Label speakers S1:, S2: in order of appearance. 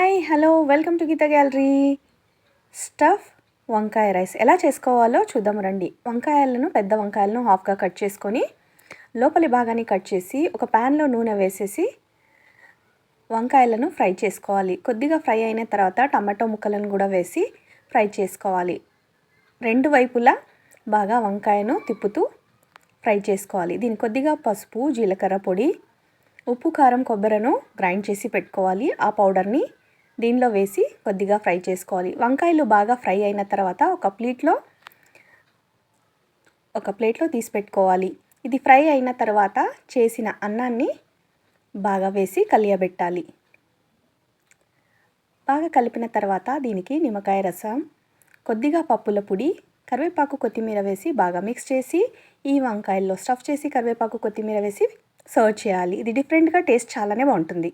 S1: Hi hello welcome to Geetha gallery. Stuff వంకాయ rice ఎలా చేసుకోవాలో చూద్దాం రండి. వంకాయలను పెద్ద వంకాయలను హాఫ్గా కట్ చేసుకొని లోపలి భాగాన్ని కట్ చేసి ఒక ప్యాన్లో నూనె వేసేసి వంకాయలను ఫ్రై చేసుకోవాలి. కొద్దిగా ఫ్రై అయిన తర్వాత టమాటో ముక్కలను కూడా వేసి ఫ్రై చేసుకోవాలి. రెండు వైపులా బాగా వంకాయను తిప్పుతూ ఫ్రై చేసుకోవాలి. దీనికి కొద్దిగా పసుపు, జీలకర్ర పొడి, ఉప్పు, కారం, కొబ్బరిను గ్రైండ్ చేసి పెట్టుకోవాలి. ఆ పౌడర్ని దీనిలో వేసి కొద్దిగా ఫ్రై చేసుకోవాలి. వంకాయలు బాగా ఫ్రై అయిన తర్వాత ఒక ప్లేట్లో తీసి పెట్టుకోవాలి. ఇది ఫ్రై అయిన తర్వాత చేసిన అన్నాన్ని బాగా వేసి కలియబెట్టాలి. బాగా కలిపిన తర్వాత దీనికి నిమ్మకాయ రసం, కొద్దిగా పప్పుల పొడి, కరివేపాకు, కొత్తిమీర వేసి బాగా మిక్స్ చేసి ఈ వంకాయల్లో స్టఫ్ చేసి కరివేపాకు, కొత్తిమీర వేసి సర్వ్ చేయాలి. ఇది డిఫరెంట్గా టేస్ట్ చాలానే బాగుంటుంది.